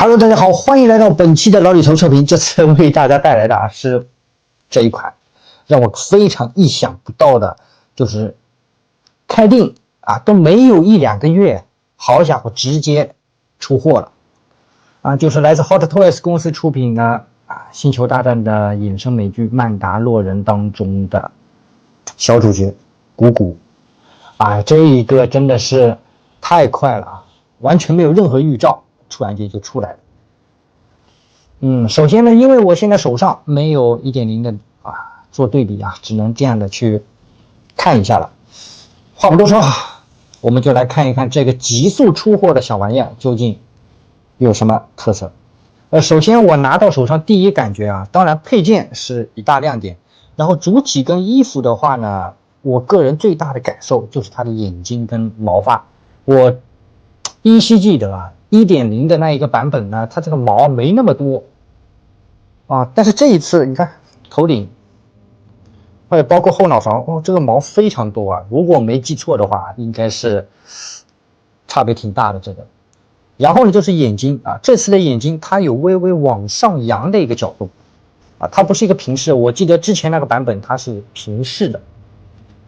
Hello， 大家好，欢迎来到本期的老李头测评。这次为大家带来的是这一款让我非常意想不到的，就是开定都没有1-2个月，好家伙，直接出货了就是来自 Hot Toys 公司出品的星球大战的衍生美剧《曼达洛人》当中的小主角古古这一个真的是太快了完全没有任何预兆。突然间就出来了。首先呢，因为我现在手上没有 1.0 的做对比只能这样的去看一下了。话不多说我们就来看一看这个急速出货的小玩意儿究竟有什么特色。首先我拿到手上第一感觉当然配件是一大亮点，然后主体跟衣服的话呢，我个人最大的感受就是它的眼睛跟毛发。我依稀记得1.0 的那一个版本呢，它这个毛没那么多但是这一次你看头顶或者包括后脑勺这个毛非常多如果没记错的话，应该是差别挺大的这个。然后呢就是眼睛这次的眼睛它有微微往上扬的一个角度它不是一个平视，我记得之前那个版本它是平视的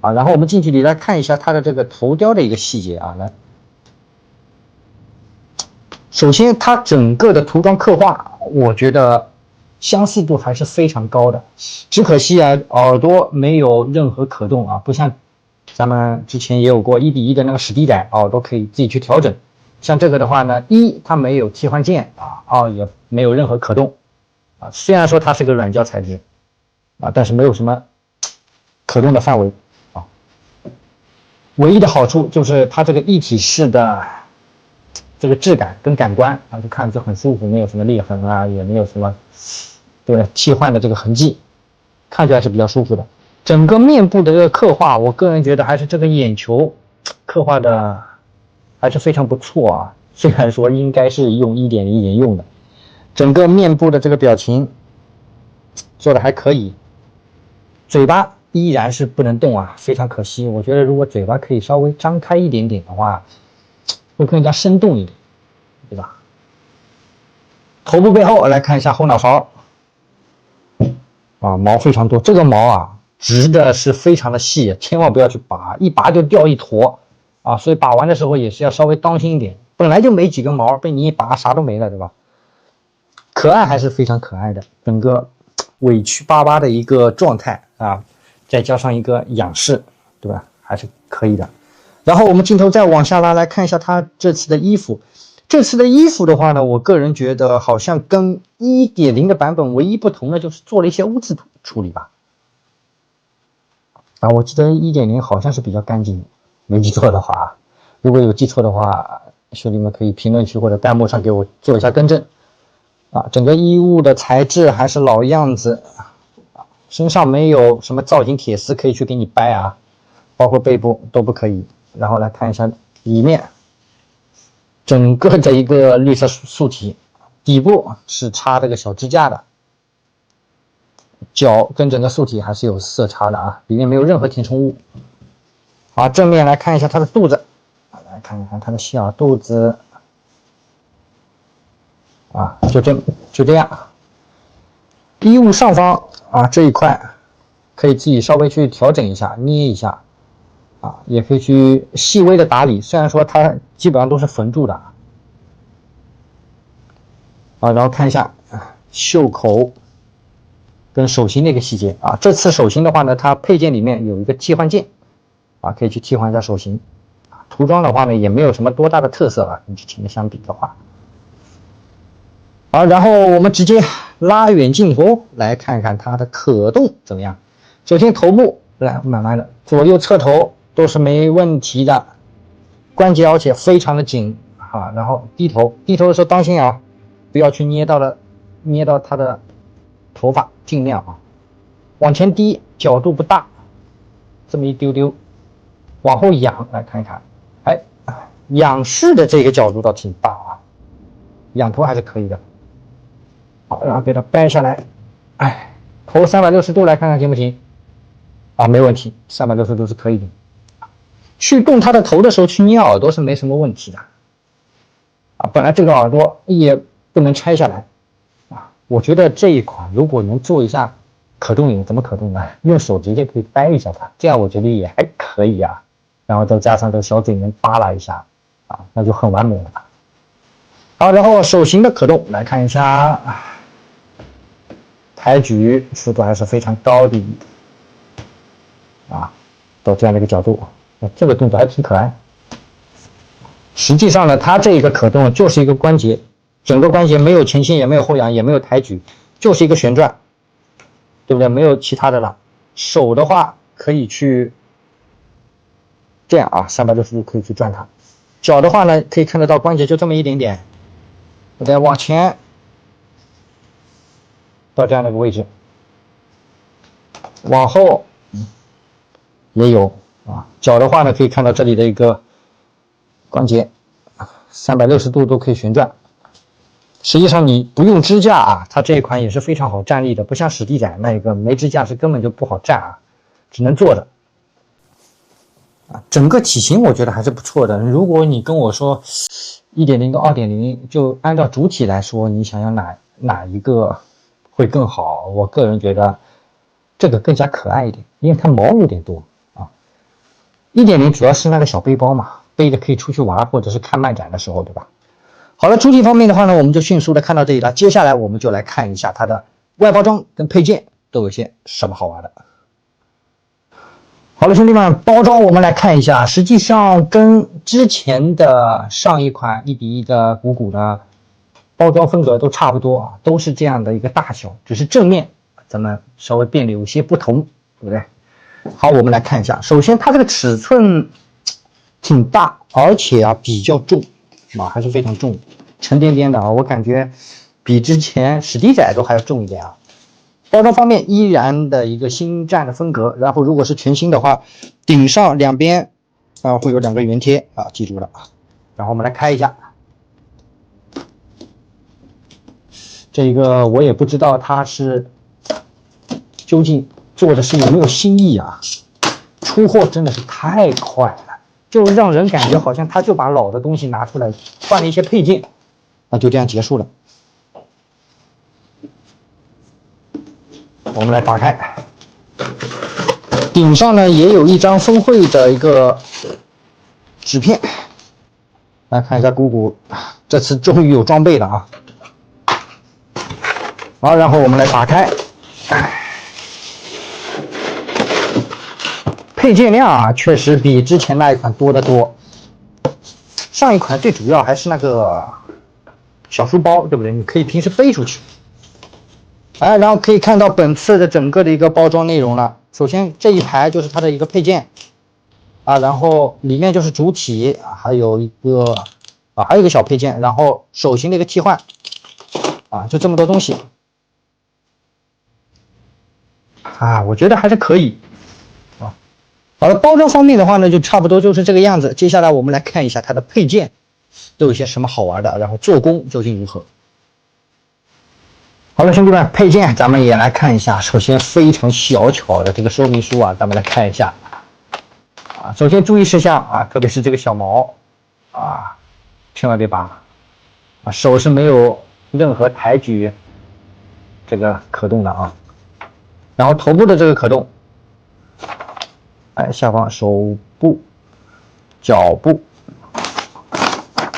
然后我们近距离来看一下它的这个头雕的一个细节来。首先它整个的涂装刻画我觉得相似度还是非常高的，只可惜耳朵没有任何可动不像咱们之前也有过1:1的那个史迪仔耳朵可以自己去调整。像这个的话呢，它没有替换键也没有任何可动虽然说它是个软胶材质但是没有什么可动的范围唯一的好处就是它这个一体式的这个质感跟感官就看着很舒服，没有什么裂痕也没有什么替换的这个痕迹，看起来是比较舒服的。整个面部的这个刻画，我个人觉得还是这个眼球刻画的还是非常不错虽然说应该是用 1.0 沿用的。整个面部的这个表情做的还可以，嘴巴依然是不能动非常可惜。我觉得如果嘴巴可以稍微张开一点点的话会更加生动一点，对吧？头部背后来看一下后脑勺毛非常多，这个毛直的是非常的细，千万不要去拔，一拔就掉一坨所以拔完的时候也是要稍微当心一点，本来就没几根毛，被你一拔啥都没了，对吧？可爱还是非常可爱的，整个委屈巴巴的一个状态再加上一个仰视，对吧？还是可以的。然后我们镜头再往下拉来看一下他这次的衣服。这次的衣服的话呢，我个人觉得好像跟 1.0 的版本唯一不同的就是做了一些污渍处理吧。我记得 1.0 好像是比较干净，没记错的话如果有记错的话，兄弟们可以评论区或者弹幕上给我做一下更正整个衣物的材质还是老样子身上没有什么造型铁丝可以去给你掰包括背部都不可以。然后来看一下里面整个的一个绿色素体，底部是插这个小支架的，脚跟整个素体还是有色差的里面没有任何填充物。正面来看一下它的肚子，来看看它的小肚子就这样。衣物上方这一块可以自己稍微去调整一下，捏一下也可以去细微的打理，虽然说它基本上都是缝住的然后看一下袖口跟手心的一个细节这次手心的话呢，它配件里面有一个替换键可以去替换一下手心涂装的话呢也没有什么多大的特色跟之前的相比的话然后我们直接拉远镜头来看看它的可动怎么样。首先头部来慢慢的左右侧头都是没问题的，关节而且非常的紧然后低头的时候当心不要去捏到它的头发，尽量往前低，角度不大，这么一丢丢，往后仰来看一看，仰视的这个角度倒挺大仰头还是可以的。好，然后给它掰下来，头360度来看看行不行没问题，360度是可以的。去动它的头的时候去捏耳朵是没什么问题的本来这个耳朵也不能拆下来啊。我觉得这一款如果能做一下可动领，怎么可动呢？用手直接可以掰一下它，这样我觉得也还可以啊。然后再加上这个小嘴能扒拉一下啊，那就很完美了。好，然后手型的可动来看一下，抬举速度还是非常高的啊，到这样的一个角度，这个动作还挺可爱。实际上呢，它这个可动就是一个关节，整个关节没有前倾，也没有后仰，也没有抬举，就是一个旋转，对不对？没有其他的了。手的话可以去这样啊，360度可以去转它。脚的话呢，可以看得到关节就这么一点点，我再往前到这样的一个位置，往后也有啊。脚的话呢，可以看到这里的一个关节360度都可以旋转。实际上你不用支架啊，它这一款也是非常好站立的，不像史迪仔那个没支架是根本就不好站啊，只能坐着。整个体型我觉得还是不错的。如果你跟我说 1.0 跟 2.0， 就按照主体来说，你想要哪一个会更好？我个人觉得这个更加可爱一点，因为它毛有点多啊。1.0 主要是那个小背包嘛，背着可以出去玩或者是看漫展的时候，对吧？好了，主体方面的话呢，我们就迅速的看到这里了。接下来我们就来看一下它的外包装跟配件都有些什么好玩的。好了，兄弟们，包装我们来看一下，实际上跟之前的上一款1:1的鼓鼓呢，包装风格都差不多啊，都是这样的一个大小，只是正面咱们稍微变得有些不同，对不对？好，我们来看一下，首先它这个尺寸挺大，而且啊比较重啊，还是非常重，沉甸甸的啊，我感觉比之前史迪仔都还要重一点啊。包装方面依然的一个星战的风格，然后如果是全新的话，顶上两边会有2个圆贴啊，记住了。然后我们来开一下，这个我也不知道它是究竟做的是有没有新意啊，出货真的是太快了，就让人感觉好像他就把老的东西拿出来换了一些配件，就这样结束了。我们来打开，顶上呢也有一张峰会的一个纸片，来看一下鼓鼓这次终于有装备了啊！好，然后我们来打开，配件量啊确实比之前那一款多得多。上一款最主要还是那个小书包，对不对？你可以平时背出去。然后可以看到本次的整个的一个包装内容了。首先这一排就是它的一个配件啊，然后里面就是主体，还有一个小配件，然后手型的一个替换啊，就这么多东西啊，我觉得还是可以啊。好了，包装方面的话呢，就差不多就是这个样子。接下来我们来看一下它的配件都有些什么好玩的，然后做工究竟如何。好了，兄弟们，配件咱们也来看一下。首先非常小巧的这个说明书啊，咱们来看一下啊。首先注意事项啊，特别是这个小毛啊，千万别拔啊。手是没有任何抬举这个可动的啊。然后头部的这个可动，下方手部、脚部、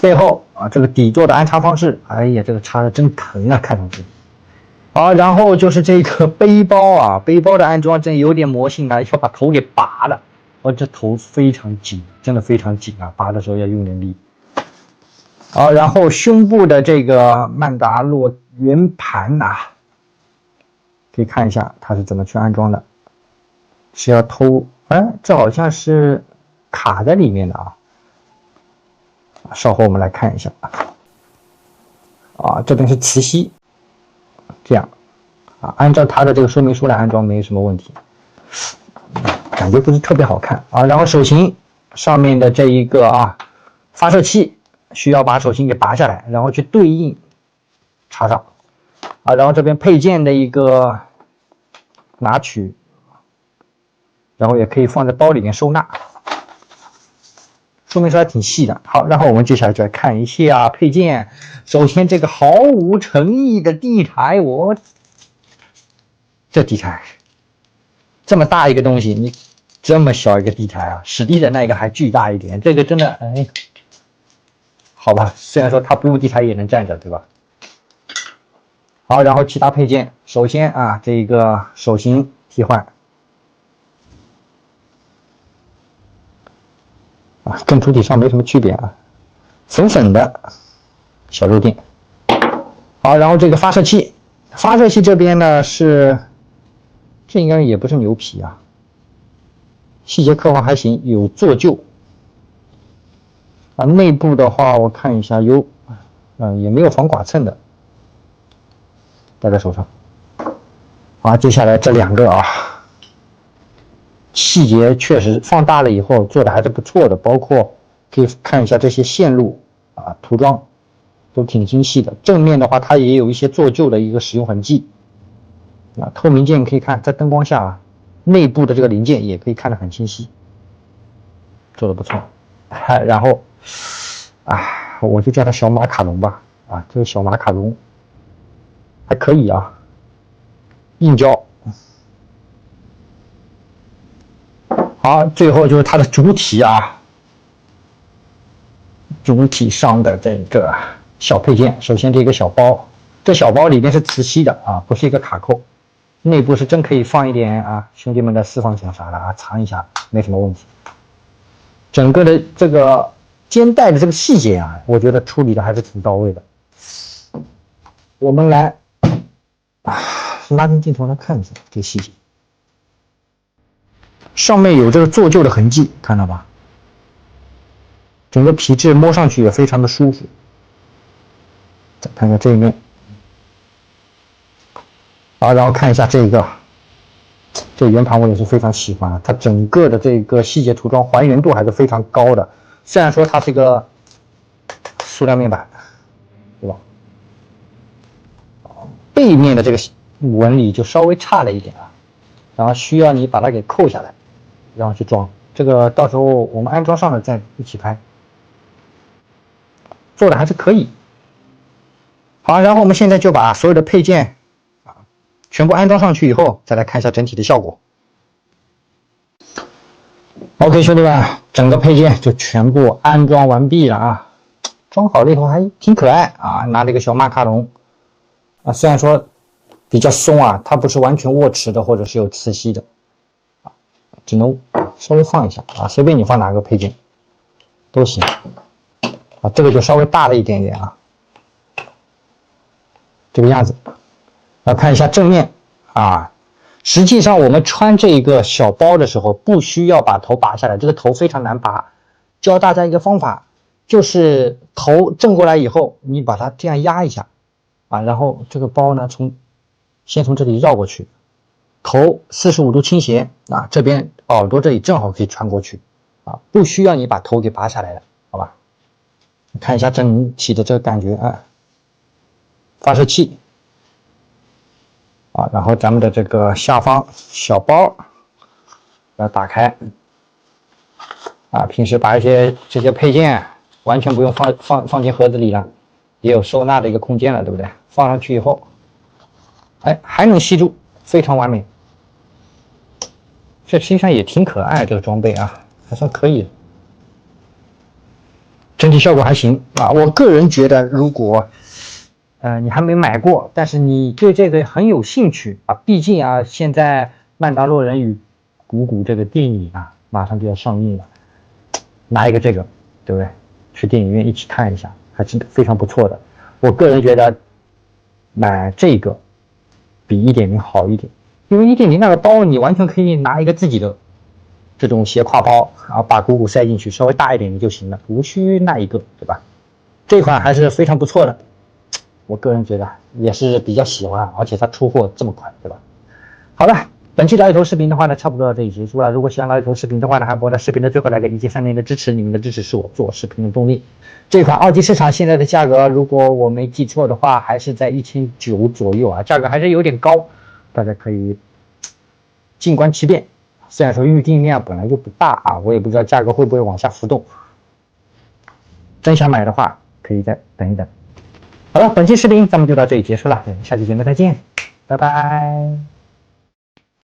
背后啊，这个底座的安插方式，哎呀，这个插的真疼啊，看上去。好，然后就是这个背包啊，背包的安装真有点魔性啊，要把头给拔了。这头非常紧，真的非常紧啊，拔的时候要用点力。好，然后胸部的这个曼达洛圆盘啊，可以看一下它是怎么去安装的，是要偷，这好像是卡在里面的啊。稍后我们来看一下啊，这边是磁吸。这样啊，按照它的这个说明书来安装没什么问题，感觉不是特别好看啊。然后手型上面的这一个发射器需要把手型给拔下来，然后去对应插上啊。然后这边配件的一个拿取，然后也可以放在包里面收纳说明书还挺细的。好，然后我们接下来就来看一下配件。首先这个毫无诚意的地台，这地台这么大一个东西，你这么小一个地台啊，史蒂的那个还巨大一点，这个真的哎，好吧，虽然说它不用地台也能站着，对吧？好，然后其他配件，首先啊，这个手型替换。跟主体上没什么区别啊，粉粉的小肉垫。好，然后这个发射器，发射器这边呢是，这应该也不是牛皮啊，细节刻画还行，有做旧。啊，内部的话我看一下有，也没有防剐蹭的，戴在手上。好，接下来这两个啊。细节确实放大了以后做的还是不错的，包括可以看一下这些线路啊，涂装都挺精细的。正面的话，它也有一些做旧的一个使用痕迹。啊，透明件可以看，在灯光下啊，内部的这个零件也可以看得很清晰，做的不错。然后啊，我就叫它小马卡龙吧。啊，这个小马卡龙还可以啊，硬胶。好，最后就是它的主体啊，主体上的这个小配件。首先这个小包，这小包里面是磁吸的啊，不是一个卡扣，内部是真可以放一点啊，兄弟们的私房钱啥的啊，藏一下没什么问题。整个的这个肩带的这个细节啊，我觉得处理的还是挺到位的。我们来拉近镜头来看一下这个细节。上面有这个做旧的痕迹，看到吧？整个皮质摸上去也非常的舒服。再看一下这一面，啊，然后看一下这个，这圆盘我也是非常喜欢，它整个的这个细节涂装还原度还是非常高的。虽然说它是一个塑料面板，对吧？背面的这个纹理就稍微差了一点啊，然后需要你把它给扣下来。然后去装，这个到时候我们安装上了再一起拍，做的还是可以。好，然后我们现在就把所有的配件啊全部安装上去以后，再来看一下整体的效果。OK， 兄弟们，整个配件就全部安装完毕了啊，装好了以后还挺可爱啊，拿了一个小马卡龙啊，虽然说比较松啊，它不是完全握持的，或者是有磁吸的。只能稍微放一下啊，随便你放哪个配件都行啊。这个就稍微大了一点点啊，这个样子。来看一下正面啊，实际上我们穿这个小包的时候，不需要把头拔下来，这个头非常难拔。教大家一个方法，就是头正过来以后，你把它这样压一下啊，然后这个包呢先从这里绕过去。头45度倾斜啊，这边耳朵这里正好可以穿过去啊，不需要你把头给拔下来了，好吧？看一下整体的这个感觉啊，发射器啊，然后咱们的这个下方小包要打开啊，平时把这些配件完全不用放进盒子里了，也有收纳的一个空间了，对不对？放上去以后，哎，还能吸住，非常完美。这实际上也挺可爱，这个装备啊，还算可以。整体效果还行啊，我个人觉得，如果你还没买过，但是你对这个很有兴趣啊，毕竟啊，现在《曼达洛人与谷谷》这个电影啊，马上就要上映了，拿一个这个，对不对？去电影院一起看一下，还是非常不错的。我个人觉得买这个比 1.0 好一点。因为1.0那个包，你完全可以拿一个自己的这种斜挎包，然后把鼓塞进去，稍微大一点的就行了，无需那一个，对吧？这款还是非常不错的，我个人觉得也是比较喜欢，而且它出货这么快，对吧？好了，本期老李头视频的话呢，差不多到这里结束了。如果喜欢老李头视频的话呢，还不忘在视频的最后来个1键3连的支持，你们的支持是我做视频的动力。这款二级市场现在的价格，如果我没记错的话，还是在1900左右啊，价格还是有点高。大家可以静观其变，虽然说预订量本来就不大啊，我也不知道价格会不会往下浮动真想买的话，可以再等一等。好了，本期视频咱们就到这里结束了，下期节目再见，拜拜。